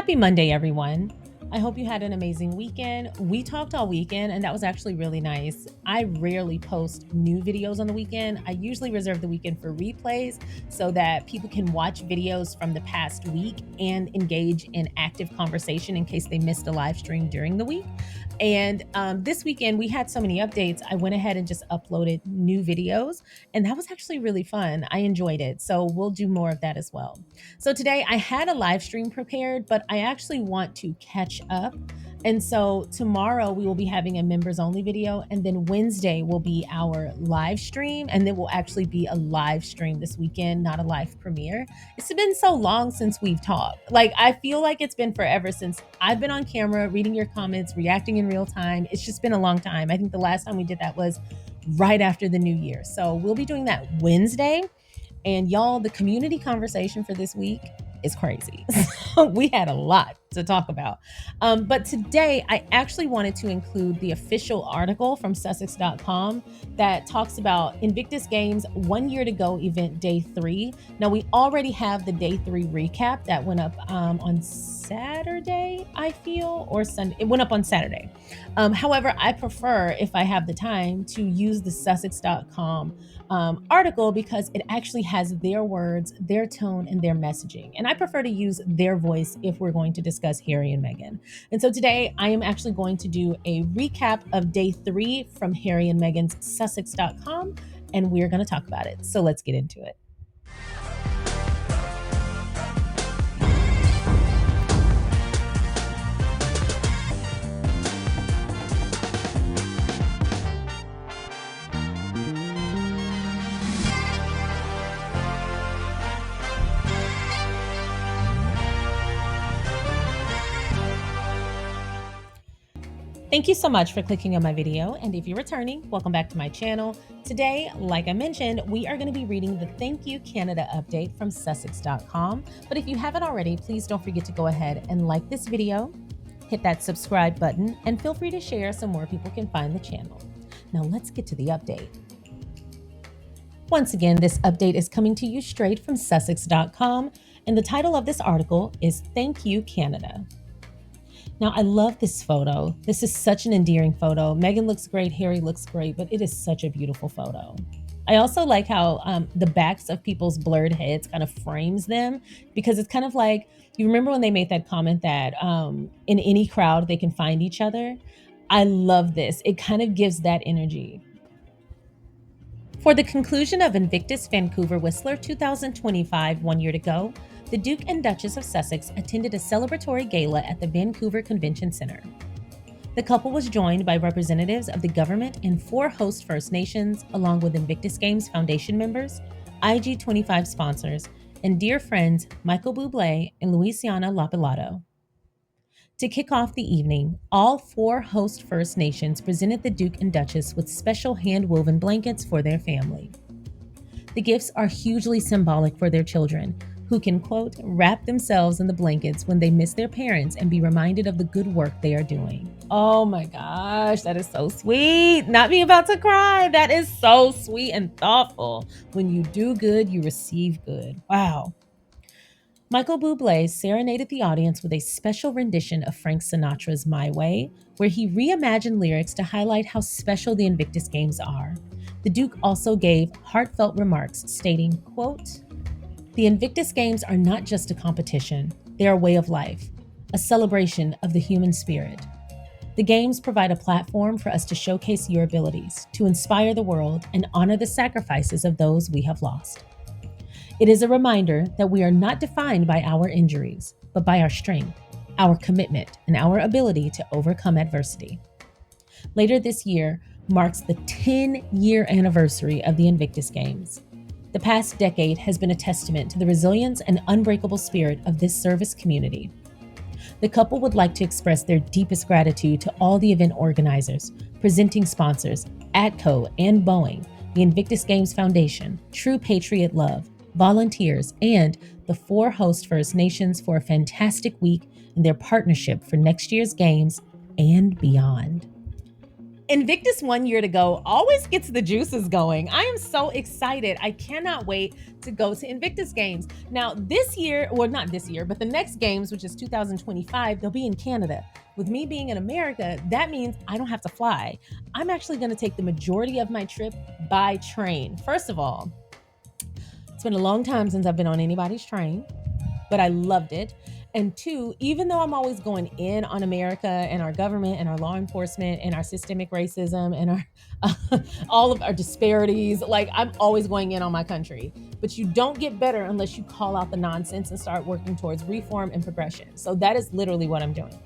Happy Monday, everyone. I hope you had an amazing weekend. We talked all weekend, and that was actually really nice. I rarely post new videos on the weekend. I usually reserve the weekend for replays so that people can watch videos from the past week and engage in active conversation in case they missed a live stream during the week. And this weekend, we had so many updates. I went ahead and just uploaded new videos, and that was actually really fun. I enjoyed it. So we'll do more of that as well. So today I had a live stream prepared, but I actually want to catch up. And so tomorrow we will be having a members only video, and then Wednesday will be our live stream, and then will actually be a live stream this weekend, not a live premiere. It's been so long since we've talked. Like, I feel like it's been forever since I've been on camera, reading your comments, reacting in real time. It's just been a long time. I think the last time we did that was right after the new year. So we'll be doing that Wednesday. And y'all, the community conversation for this week is crazy. So we had a lot to talk about. But today, I actually wanted to include the official article from Sussex.com that talks about Invictus Games 1 year to go event day 3. Now, we already have the day 3 recap that went up on Saturday, I feel, or Sunday. It went up on Saturday. However, I prefer, if I have the time, to use the Sussex.com article because it actually has their words, their tone, and their messaging. And I prefer to use their voice if we're going to discuss Harry and Meghan. And so today I am actually going to do a recap of day 3 from Harry and Meghan's Sussex.com, and we're going to talk about it. So let's get into it. Thank you so much for clicking on my video, and if you're returning, welcome back to my channel. Today, like I mentioned, we are going to be reading the Thank You Canada update from Sussex.com, but if you haven't already, please don't forget to go ahead and like this video, hit that subscribe button, and feel free to share so more people can find the channel. Now let's get to the update. Once again, this update is coming to you straight from Sussex.com, and the title of this article is Thank You Canada. Now, I love this photo. This is such an endearing photo. Meghan looks great, Harry looks great, but it is such a beautiful photo. I also like how the backs of people's blurred heads kind of frames them, because it's kind of like, you remember when they made that comment that in any crowd they can find each other? I love this. It kind of gives that energy. For the conclusion of Invictus Vancouver Whistler 2025 1 year to go, the Duke and Duchess of Sussex attended a celebratory gala at the Vancouver Convention Centre. The couple was joined by representatives of the government and 4 host First Nations, along with Invictus Games Foundation members, IG25 sponsors, and dear friends Michael Bublé and Louisiana Lapilado. To kick off the evening, all 4 host First Nations presented the Duke and Duchess with special hand-woven blankets for their family. The gifts are hugely symbolic for their children, who can, quote, wrap themselves in the blankets when they miss their parents and be reminded of the good work they are doing. Oh my gosh, that is so sweet. Not me about to cry. That is so sweet and thoughtful. When you do good, you receive good. Wow. Michael Bublé serenaded the audience with a special rendition of Frank Sinatra's My Way, where he reimagined lyrics to highlight how special the Invictus Games are. The Duke also gave heartfelt remarks stating, quote, "The Invictus Games are not just a competition, they are a way of life, a celebration of the human spirit. The Games provide a platform for us to showcase your abilities, to inspire the world, and honor the sacrifices of those we have lost. It is a reminder that we are not defined by our injuries, but by our strength, our commitment, and our ability to overcome adversity." Later this year marks the 10-year anniversary of the Invictus Games. The past decade has been a testament to the resilience and unbreakable spirit of this service community. The couple would like to express their deepest gratitude to all the event organizers, presenting sponsors, ATCO and Boeing, the Invictus Games Foundation, True Patriot Love, volunteers, and the 4 host First Nations for a fantastic week in their partnership for next year's Games and beyond. Invictus 1 year to go always gets the juices going. I am so excited. I cannot wait to go to Invictus games. Now, this year, well, not this year, but the next games, which is 2025, they'll be in Canada. With me being in America, that means I don't have to fly. I'm actually going to take the majority of my trip by train. First of all, it's been a long time since I've been on anybody's train, but I loved it. And two, even though I'm always going in on America and our government and our law enforcement and our systemic racism and our all of our disparities, like I'm always going in on my country. But you don't get better unless you call out the nonsense and start working towards reform and progression. So that is literally what I'm doing.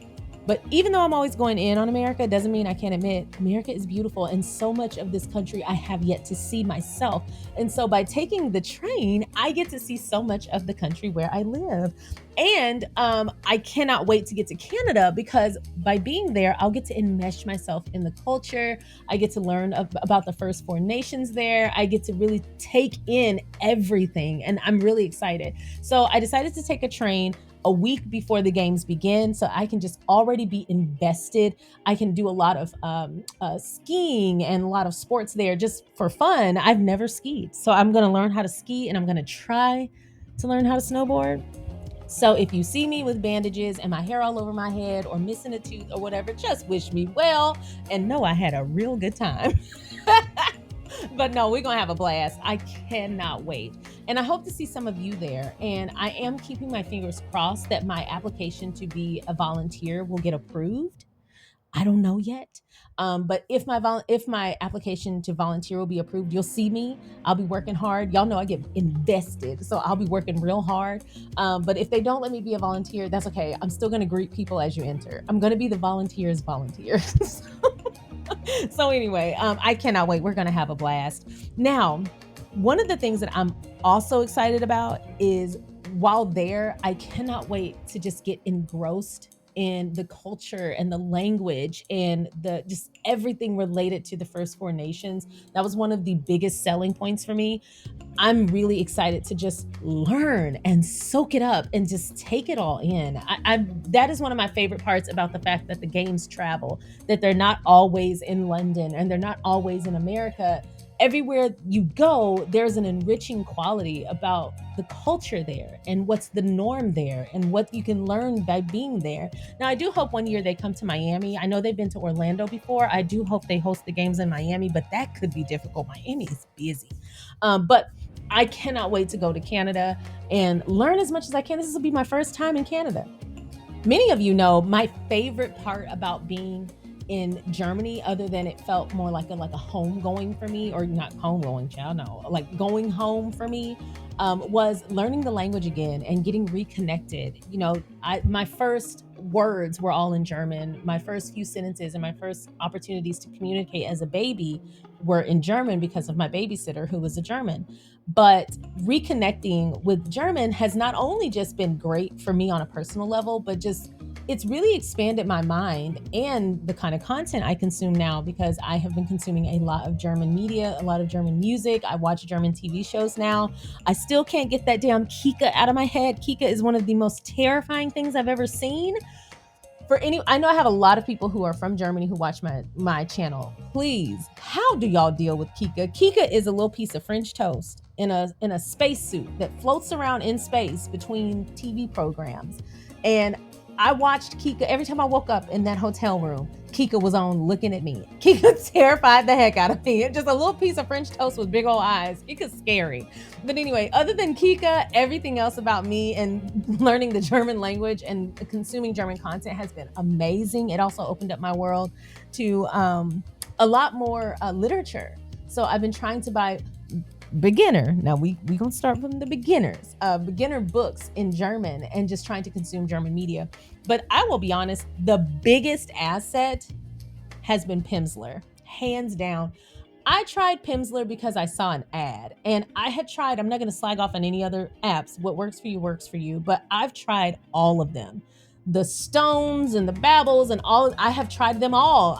But even though I'm always going in on America, doesn't mean I can't admit America is beautiful, and so much of this country I have yet to see myself. And so by taking the train, I get to see so much of the country where I live. And I cannot wait to get to Canada, because by being there, I'll get to enmesh myself in the culture. I get to learn about the first four nations there. I get to really take in everything, and I'm really excited. So I decided to take a train a week before the games begin, so I can just already be invested. I can do a lot of skiing and a lot of sports there just for fun. I've never skied, so I'm going to learn how to ski, and I'm going to try to learn how to snowboard. So if you see me with bandages and my hair all over my head or missing a tooth or whatever, just wish me well and know I had a real good time. But no, we're going to have a blast. I cannot wait. And I hope to see some of you there. And I am keeping my fingers crossed that my application to be a volunteer will get approved. I don't know yet. But if my application to volunteer will be approved, you'll see me. I'll be working hard. Y'all know I get invested, so I'll be working real hard. But if they don't let me be a volunteer, that's okay. I'm still going to greet people as you enter. I'm going to be the volunteer's volunteer. So anyway, I cannot wait. We're going to have a blast. Now, one of the things that I'm also excited about is while there, I cannot wait to just get engrossed in the culture and the language and the just everything related to the first four nations. That was one of the biggest selling points for me. I'm really excited to just learn and soak it up and just take it all in. That is one of my favorite parts about the fact that the games travel, that they're not always in London and they're not always in America. Everywhere you go, there's an enriching quality about the culture there and what's the norm there and what you can learn by being there. Now, I do hope one year they come to Miami. I know they've been to Orlando before. I do hope they host the games in Miami, but that could be difficult. Miami is busy. But I cannot wait to go to Canada and learn as much as I can. This will be my first time in Canada. Many of you know my favorite part about being in Germany, other than it felt more like a home going for me, or not home going, child, no, like going home for me, was learning the language again and getting reconnected. You know, my first words were all in German. My first few sentences and my first opportunities to communicate as a baby were in German because of my babysitter who was a German. But reconnecting with German has not only just been great for me on a personal level, but just it's really expanded my mind and the kind of content I consume now, because I have been consuming a lot of German media, a lot of German music. I watch German TV shows now. I still can't get that damn Kika out of my head. Kika is one of the most terrifying things I've ever seen. I know I have a lot of people who are from Germany who watch my channel. Please, how do y'all deal with Kika? Kika is a little piece of French toast in a spacesuit that floats around in space between TV programs. And I watched Kika every time I woke up in that hotel room. Kika was on looking at me. Kika terrified the heck out of me. Just a little piece of French toast with big old eyes. Kika's scary. But anyway, other than Kika, everything else about me and learning the German language and consuming German content has been amazing. It also opened up my world to a lot more literature. So I've been trying to buy beginner. Now we gonna start from the beginner books in German and just trying to consume German media. But I will be honest, the biggest asset has been Pimsleur, hands down. I tried Pimsleur because I saw an ad, and I had tried, I'm not gonna slag off on any other apps. What works for you, but I've tried all of them. The Stones and the Babbles and I have tried them all.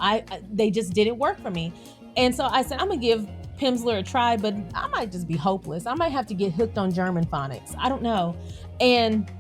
They just didn't work for me. And so I said, I'm gonna give Pimsleur a try, but I might just be hopeless. I might have to get hooked on German phonics. I don't know. And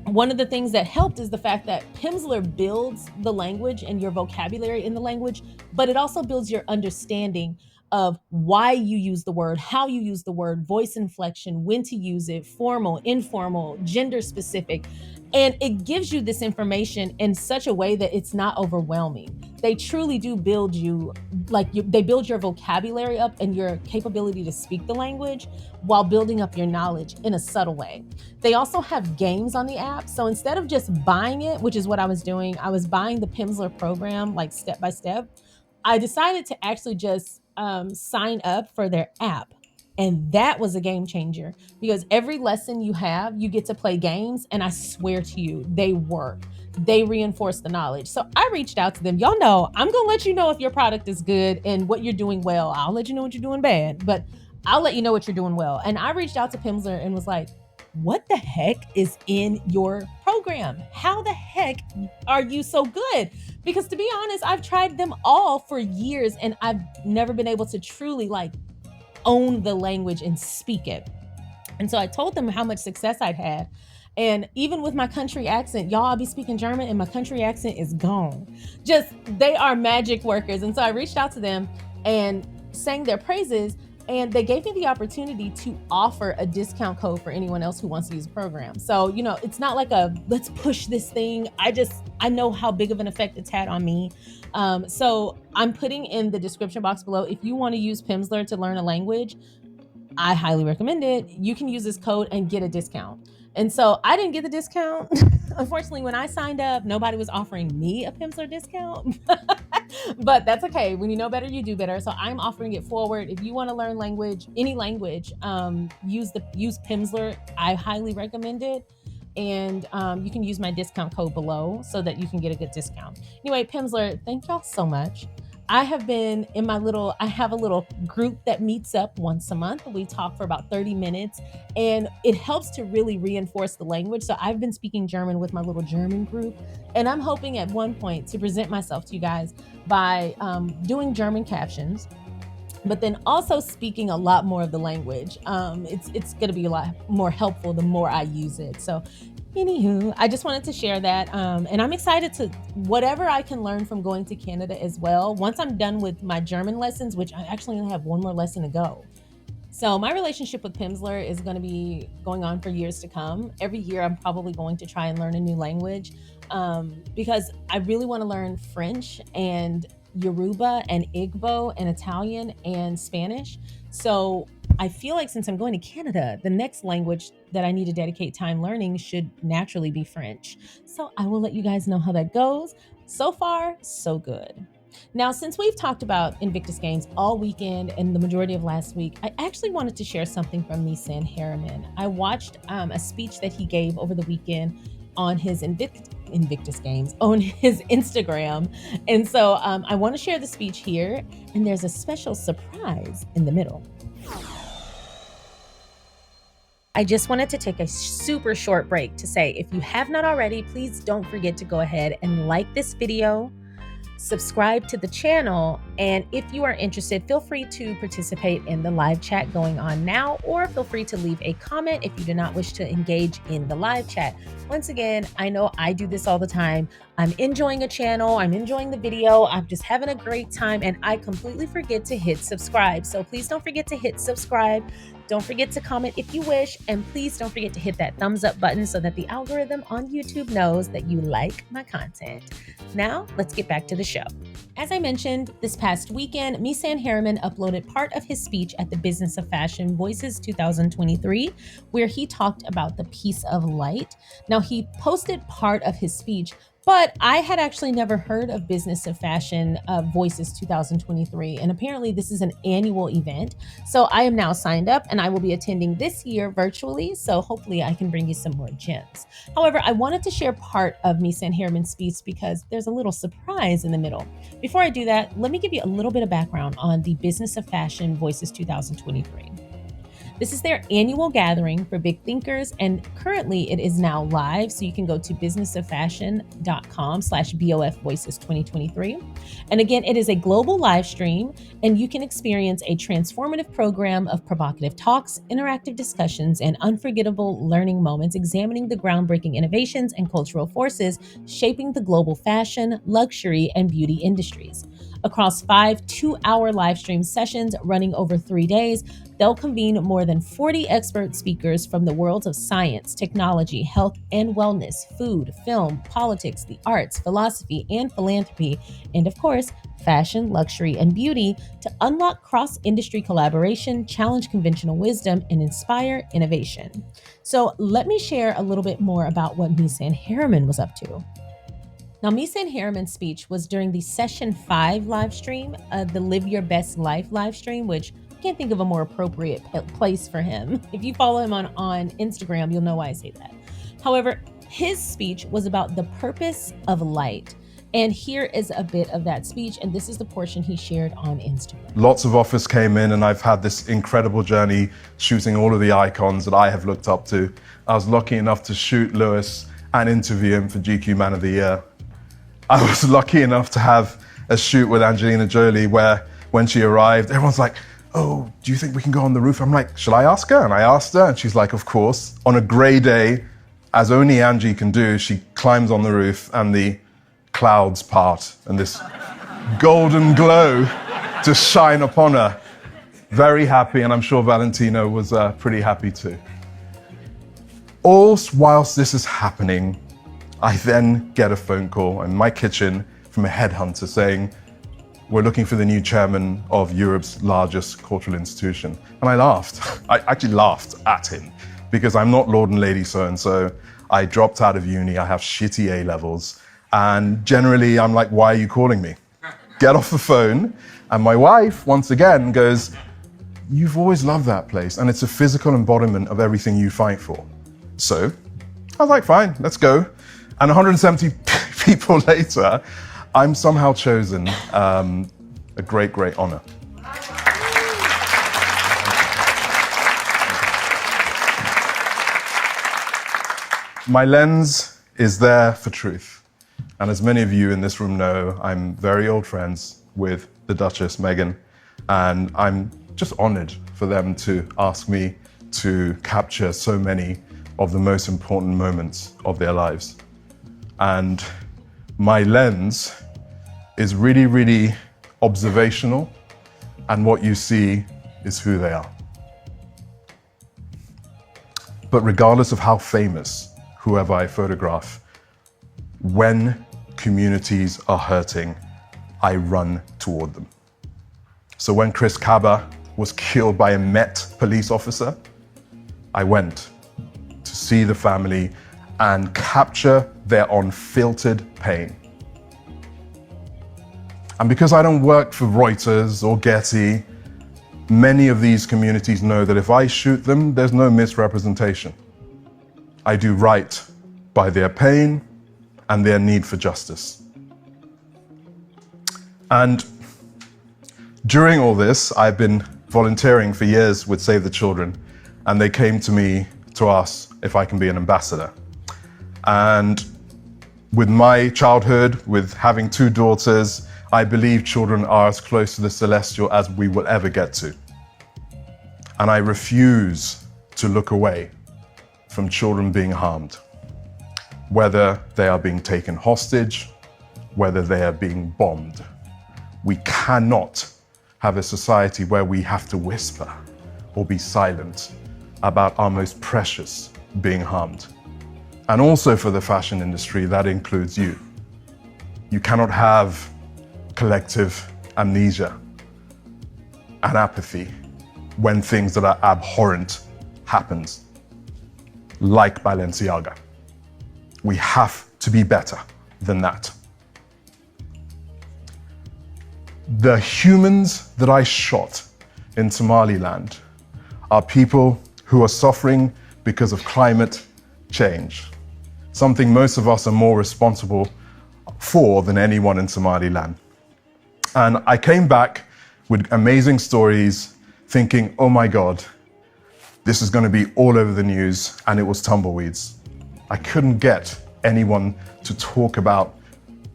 One of the things that helped is the fact that Pimsleur builds the language and your vocabulary in the language, but it also builds your understanding of why you use the word, how you use the word, voice inflection, when to use it, formal, informal, gender specific. And it gives you this information in such a way that it's not overwhelming. They truly do build you, they build your vocabulary up and your capability to speak the language while building up your knowledge in a subtle way. They also have games on the app. So instead of just buying it, which is what I was doing, I was buying the Pimsleur program like step by step. I decided to actually just sign up for their app. And that was a game changer because every lesson you have, you get to play games. And I swear to you, they work. They reinforce the knowledge. So I reached out to them. Y'all know I'm going to let you know if your product is good and what you're doing well. I'll let you know what you're doing bad, but I'll let you know what you're doing well. And I reached out to Pimsleur and was like, what the heck is in your program? How the heck are you so good? Because to be honest, I've tried them all for years and I've never been able to truly own the language and speak it. And so I told them how much success I'd had. And even with my country accent, y'all, I'll be speaking German and my country accent is gone. Just, they are magic workers. And so I reached out to them and sang their praises. And they gave me the opportunity to offer a discount code for anyone else who wants to use the program. So, it's not like a let's push this thing. I know how big of an effect it's had on me. So I'm putting in the description box below. If you want to use Pimsleur to learn a language, I highly recommend it. You can use this code and get a discount. And so I didn't get the discount. Unfortunately, when I signed up, nobody was offering me a Pimsleur discount. But that's okay. When you know better, you do better. So I'm offering it forward. If you want to learn language, any language, use Pimsleur. I highly recommend it. And you can use my discount code below so that you can get a good discount. Anyway, Pimsleur, thank y'all so much. I have been I have a little group that meets up once a month. We talk for about 30 minutes and it helps to really reinforce the language. So I've been speaking German with my little German group. And I'm hoping at one point to present myself to you guys by doing German captions, but then also speaking a lot more of the language. It's going to be a lot more helpful the more I use it. So anywho, I just wanted to share that. And I'm excited to whatever I can learn from going to Canada as well. Once I'm done with my German lessons, which I actually only have one more lesson to go. So my relationship with Pimsleur is going to be going on for years to come. Every year, I'm probably going to try and learn a new language because I really want to learn French and Yoruba and Igbo and Italian and Spanish. So I feel like since I'm going to Canada, the next language that I need to dedicate time learning should naturally be French. So I will let you guys know how that goes. So far, so good. Now, since we've talked about Invictus games all weekend and the majority of last week, I actually wanted to share something from Meghan Harriman. I watched a speech that he gave over the weekend on his Invictus games on his Instagram. And so I want to share the speech here, and there's a special surprise in the middle. I just wanted to take a super short break to say, if you have not already, please don't forget to go ahead and like this video, subscribe to the channel, and if you are interested, feel free to participate in the live chat going on now, or feel free to leave a comment if you do not wish to engage in the live chat. Once again, I know I do this all the time. I'm enjoying a channel, I'm enjoying the video, I'm just having a great time, and I completely forget to hit subscribe. So please don't forget to hit subscribe. Don't forget to comment if you wish, and please don't forget to hit that thumbs up button so that the algorithm on YouTube knows that you like my content. Now, let's get back to the show. As I mentioned, this past weekend, Meghan Harriman uploaded part of his speech at the Business of Fashion Voices 2023, where he talked about the piece of light. Now, he posted part of his speech, but I had actually never heard of Business of Fashion Voices 2023, and apparently this is an annual event. So I am now signed up, and I will be attending this year virtually, so hopefully I can bring you some more gems. However, I wanted to share part of Meghan Harriman's speech because there's a little surprise in the middle. Before I do that, let me give you a little bit of background on the Business of Fashion Voices 2023. This is their annual gathering for big thinkers, and currently it is now live. So you can go to businessoffashion.com/BOF Voices 2023. And again, it is a global live stream, and you can experience a transformative program of provocative talks, interactive discussions, and unforgettable learning moments examining the groundbreaking innovations and cultural forces shaping the global fashion, luxury, and beauty industries. Across 5 two-hour live stream sessions running over 3 days, they'll convene more than 40 expert speakers from the worlds of science, technology, health and wellness, food, film, politics, the arts, philosophy, and philanthropy, and of course, fashion, luxury, and beauty to unlock cross-industry collaboration, challenge conventional wisdom, and inspire innovation. So let me share a little bit more about what Meghan Harriman was up to. Now, Meghan Harriman's speech was during the Session 5 live stream, the Live Your Best Life live stream, which I can't think of a more appropriate place for him. If you follow him on Instagram, you'll know why I say that. However, his speech was about the purpose of light. And here is a bit of that speech, and this is the portion he shared on Instagram. Lots of offers came in, and I've had this incredible journey shooting all of the icons that I have looked up to. I was lucky enough to shoot Lewis and interview him for GQ Man of the Year. I was lucky enough to have a shoot with Angelina Jolie where when she arrived, everyone's like, oh, do you think we can go on the roof? I'm like, shall I ask her? And I asked her, and she's like, of course. On a grey day, as only Angie can do, she climbs on the roof and the clouds part and this golden glow just shine upon her. Very happy, and I'm sure Valentino was pretty happy too. All whilst this is happening, I then get a phone call in my kitchen from a headhunter saying, we're looking for the new chairman of Europe's largest cultural institution. And I laughed. I actually laughed at him because I'm not Lord and Lady so-and-so. I dropped out of uni. I have shitty A levels. And generally, I'm like, why are you calling me? Get off the phone. And my wife, once again, goes, you've always loved that place. And it's a physical embodiment of everything you fight for. So I was like, fine, let's go. And 170 people later, I'm somehow chosen. A great, great honor. My lens is there for truth. And as many of you in this room know, I'm very old friends with the Duchess, Meghan, and I'm just honored for them to ask me to capture so many of the most important moments of their lives. And my lens is really, really observational, and what you see is who they are. But regardless of how famous whoever I photograph, when communities are hurting, I run toward them. So when Chris Kaba was killed by a Met police officer, I went to see the family and capture their unfiltered pain. And because I don't work for Reuters or Getty, many of these communities know that if I shoot them, there's no misrepresentation. I do right by their pain and their need for justice. And during all this, I've been volunteering for years with Save the Children, and they came to me to ask if I can be an ambassador. And with my childhood, with having 2 daughters, I believe children are as close to the celestial as we will ever get to. And I refuse to look away from children being harmed, whether they are being taken hostage, whether they are being bombed. We cannot have a society where we have to whisper or be silent about our most precious being harmed. And also for the fashion industry, that includes you. You cannot have collective amnesia and apathy when things that are abhorrent happens, like Balenciaga. We have to be better than that. The humans that I shot in Somaliland are people who are suffering because of climate change, something most of us are more responsible for than anyone in Somaliland. And I came back with amazing stories thinking, oh my God, This is going to be all over the news, and it was tumbleweeds. I couldn't get anyone to talk about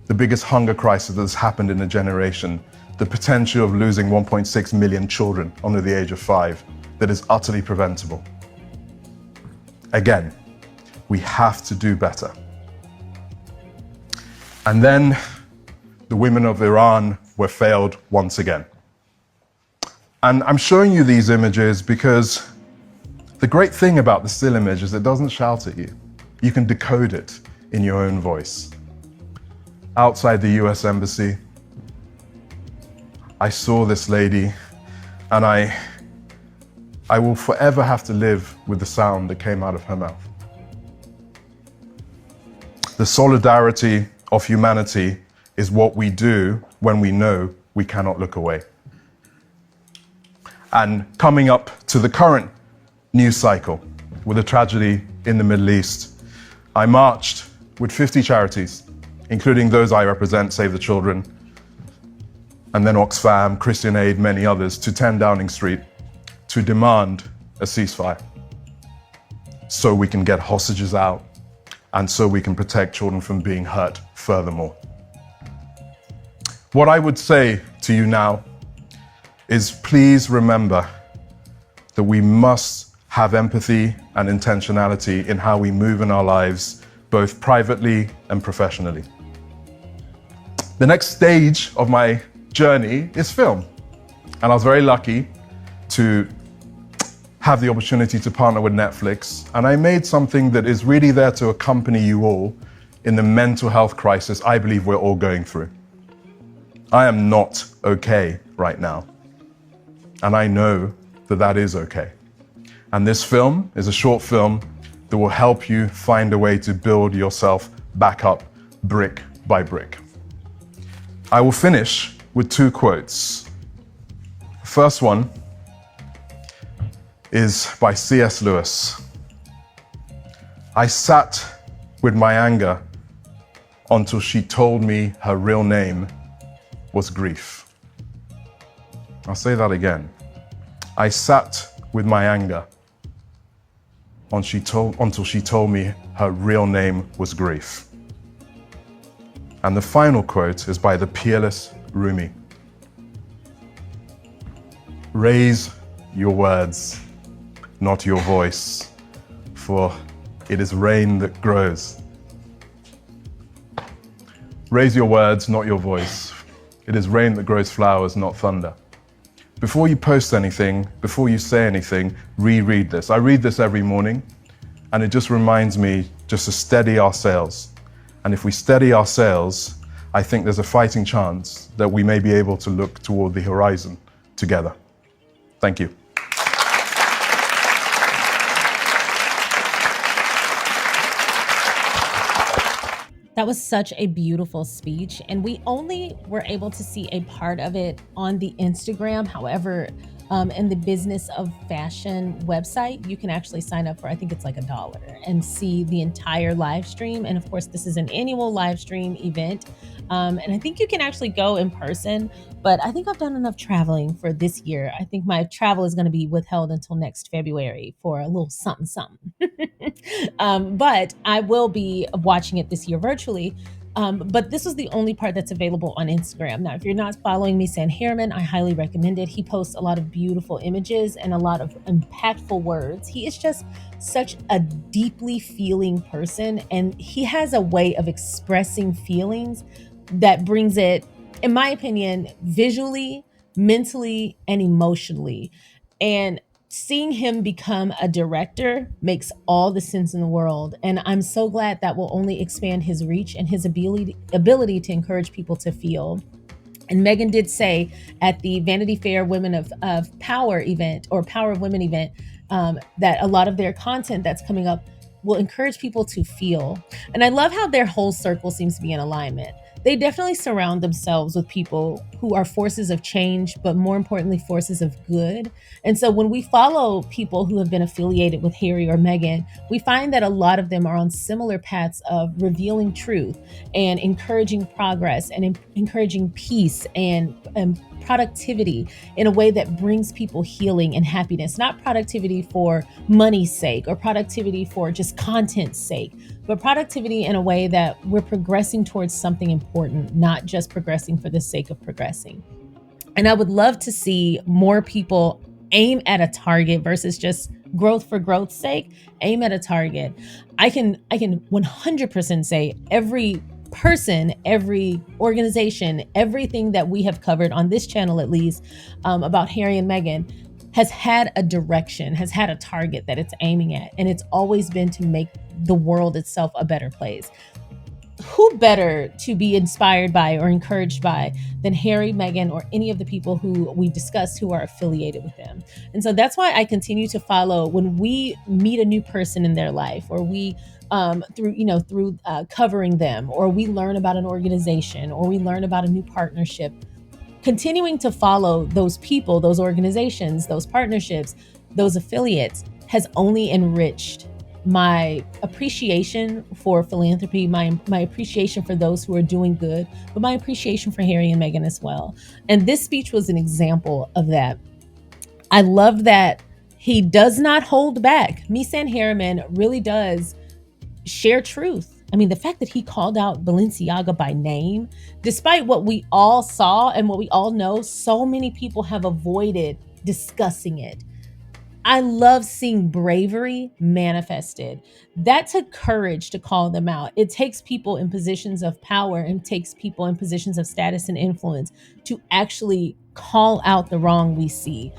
the biggest hunger crisis that's happened in a generation, the potential of losing 1.6 million children under the age of 5 that is utterly preventable. Again, we have to do better. And then the women of Iran were failed once again. And I'm showing you these images because the great thing about the still image is it doesn't shout at you. You can decode it in your own voice. Outside the US Embassy, I saw this lady, and I will forever have to live with the sound that came out of her mouth. The solidarity of humanity is what we do when we know we cannot look away. And coming up to the current news cycle with a tragedy in the Middle East, I marched with 50 charities, including those I represent, Save the Children, and then Oxfam, Christian Aid, many others, to 10 Downing Street to demand a ceasefire so we can get hostages out and so we can protect children from being hurt furthermore. What I would say to you now is please remember that we must have empathy and intentionality in how we move in our lives, both privately and professionally. The next stage of my journey is film. And I was very lucky to have the opportunity to partner with Netflix. And I made something that is really there to accompany you all in the mental health crisis I believe we're all going through. I am not okay right now. And I know that that is okay. And this film is a short film that will help you find a way to build yourself back up brick by brick. I will finish with 2 quotes. The first one is by C.S. Lewis. I sat with my anger until she told me her real name was grief. I'll say that again. I sat with my anger until she told me her real name was grief. And the final quote is by the peerless Rumi. Raise your words, not your voice, for it is rain that grows. Raise your words, not your voice. It is rain that grows flowers, not thunder. Before you post anything, before you say anything, reread this. I read this every morning, and it just reminds me just to steady our sails. And if we steady our sails, I think there's a fighting chance that we may be able to look toward the horizon together. Thank you. That was such a beautiful speech, and we only were able to see a part of it on the Instagram. However, in the Business of Fashion website, you can actually sign up for, I think it's like $1, and see the entire live stream. And of course, this is an annual live stream event. And I think you can actually go in person, but I think I've done enough traveling for this year. I think my travel is going to be withheld until next February for a little something, something. But I will be watching it this year virtually. But this was the only part that's available on Instagram. Now, if you're not following Misan Harriman, I highly recommend it. He posts a lot of beautiful images and a lot of impactful words. He is just such a deeply feeling person, and he has a way of expressing feelings that brings it, in my opinion, visually, mentally, and emotionally. And seeing him become a director makes all the sense in the world. And I'm so glad that will only expand his reach and his ability to encourage people to feel. And Meghan did say at the Vanity Fair Women of Power event, or Power of Women event, that a lot of their content that's coming up will encourage people to feel. And I love how their whole circle seems to be in alignment. They definitely surround themselves with people who are forces of change, but more importantly, forces of good. And so when we follow people who have been affiliated with Harry or Meghan, we find that a lot of them are on similar paths of revealing truth and encouraging progress and encouraging peace and productivity in a way that brings people healing and happiness, not productivity for money's sake or productivity for just content's sake, but productivity in a way that we're progressing towards something important, not just progressing for the sake of progressing. And I would love to see more people aim at a target versus just growth for growth's sake. Aim at a target. I can 100% say every person, every organization, everything that we have covered on this channel, at least, about Harry and Meghan, has had a direction, has had a target that it's aiming at, and it's always been to make the world itself a better place. Who better to be inspired by or encouraged by than Harry, Meghan, or any of the people who we discussed who are affiliated with them? And so that's why I continue to follow when we meet a new person in their life, or we through covering them, or we learn about an organization, or we learn about a new partnership. Continuing to follow those people, those organizations, those partnerships, those affiliates has only enriched my appreciation for philanthropy, my appreciation for those who are doing good, but my appreciation for Harry and Meghan as well. And this speech was an example of that. I love that he does not hold back. Misan Harriman really does share truth. I mean, the fact that he called out Balenciaga by name, despite what we all saw and what we all know, so many people have avoided discussing it. I love seeing bravery manifested. That took courage to call them out. It takes people in positions of power and takes people in positions of status and influence to actually call out the wrong we see.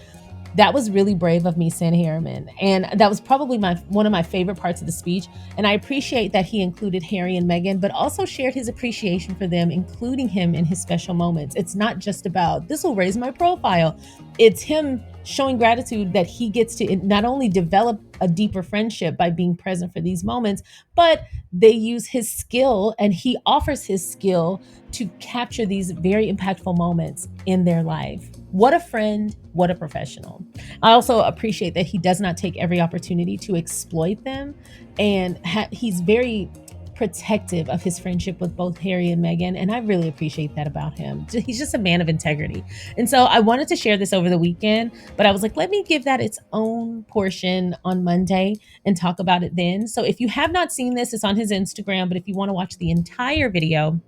That was really brave of me, San Harriman. And that was probably one of my favorite parts of the speech. And I appreciate that he included Harry and Meghan, but also shared his appreciation for them, including him in his special moments. It's not just about, this will raise my profile. It's him showing gratitude that he gets to not only develop a deeper friendship by being present for these moments, but they use his skill and he offers his skill to capture these very impactful moments in their life. What a friend, what a professional. I also appreciate that he does not take every opportunity to exploit them, and he's very protective of his friendship with both Harry and Meghan, and I really appreciate that about him. He's just a man of integrity. And so I wanted to share this over the weekend, but I was like, let me give that its own portion on Monday and talk about it then. So if you have not seen this, it's on his Instagram, but if you want to watch the entire video,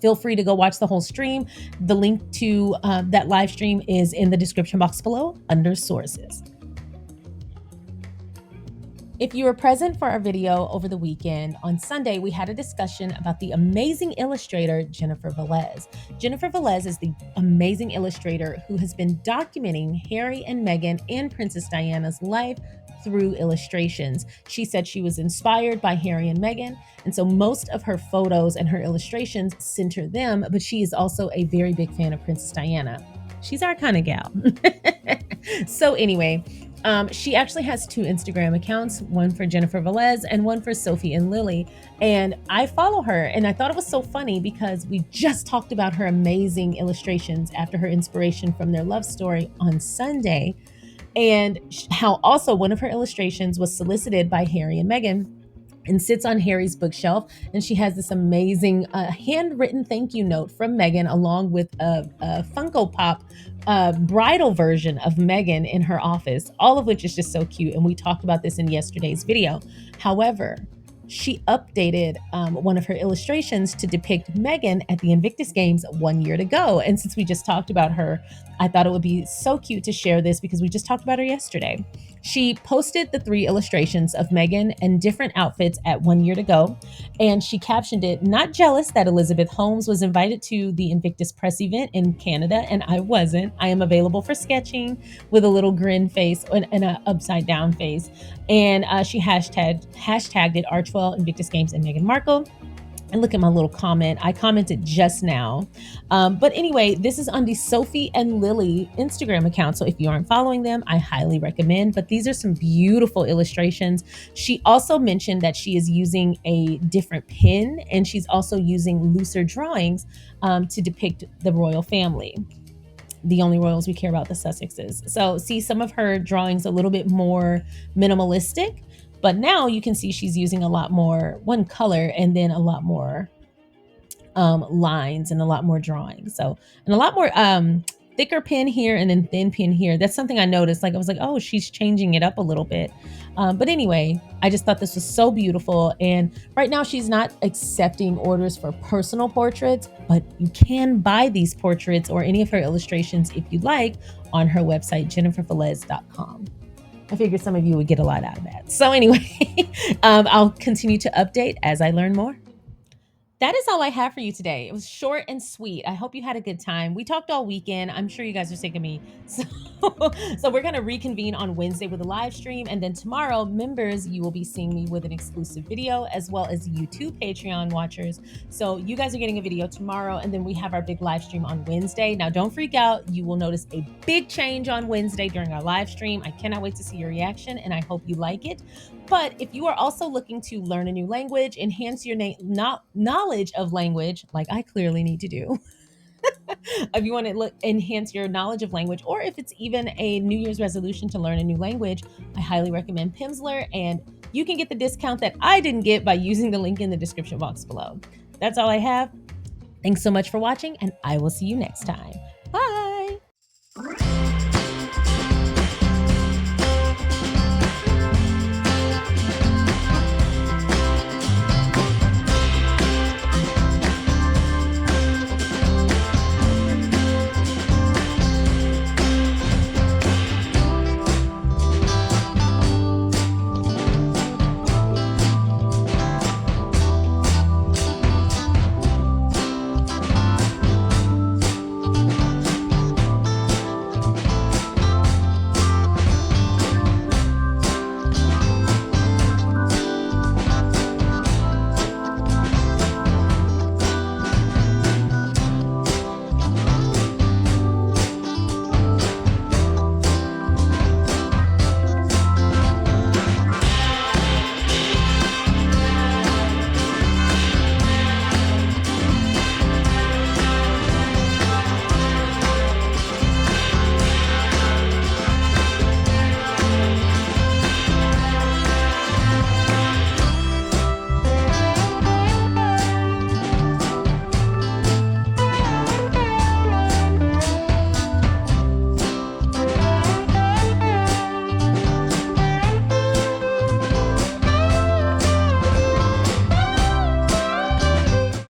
feel free to go watch the whole stream. The link to that live stream is in the description box below under sources. If you were present for our video over the weekend, on Sunday, we had a discussion about the amazing illustrator, Jennifer Velez. Jennifer Velez is the amazing illustrator who has been documenting Harry and Meghan and Princess Diana's life through illustrations. She said she was inspired by Harry and Meghan, and so most of her photos and her illustrations center them, but she is also a very big fan of Princess Diana. She's our kind of gal. So anyway, she actually has two Instagram accounts, one for Jennifer Velez and one for Sophie and Lily. And I follow her, and I thought it was so funny because we just talked about her amazing illustrations after her inspiration from their love story on Sunday, and how also one of her illustrations was solicited by Harry and Meghan and sits on Harry's bookshelf. And she has this amazing handwritten thank you note from Meghan, along with a Funko Pop bridal version of Meghan in her office, all of which is just so cute. And we talked about this in yesterday's video. However, she updated one of her illustrations to depict Meghan at the Invictus Games 1 year to go. And since we just talked about her, I thought it would be so cute to share this because we just talked about her yesterday. She posted the 3 illustrations of Meghan in different outfits at 1 year to go, and she captioned it, "Not jealous that Elizabeth Holmes was invited to the Invictus press event in Canada and I wasn't. I am available for sketching," with a little grin face and an upside down face. And she hashtagged it Archwell, Invictus Games, and Meghan Markle. And look at my little comment. I commented just now. But anyway, this is on the Sophie and Lily Instagram account. So if you aren't following them, I highly recommend. But these are some beautiful illustrations. She also mentioned that she is using a different pen, and she's also using looser drawings to depict the royal family. The only royals we care about, the Sussexes. So see some of her drawings a little bit more minimalistic, but now you can see she's using a lot more one color and then a lot more lines and a lot more drawing. So, and a lot more thicker pin here and then thin pin here. That's something I noticed. Like I was like, oh, she's changing it up a little bit. But anyway, I just thought this was so beautiful. And right now she's not accepting orders for personal portraits, but you can buy these portraits or any of her illustrations if you'd like on her website, jenniferfelez.com. I figured some of you would get a lot out of that. So anyway, I'll continue to update as I learn more. That is all I have for you today. It was short and sweet. I hope you had a good time. We talked all weekend. I'm sure you guys are sick of me. So we're going to reconvene on Wednesday with a live stream. And then tomorrow, members, you will be seeing me with an exclusive video, as well as YouTube Patreon watchers. So you guys are getting a video tomorrow. And then we have our big live stream on Wednesday. Now, don't freak out. You will notice a big change on Wednesday during our live stream. I cannot wait to see your reaction, and I hope you like it. But if you are also looking to learn a new language, enhance your knowledge of language, like I clearly need to do, if you want to enhance your knowledge of language, or if it's even a New Year's resolution to learn a new language, I highly recommend Pimsleur, and you can get the discount that I didn't get by using the link in the description box below. That's all I have. Thanks so much for watching, and I will see you next time. Bye.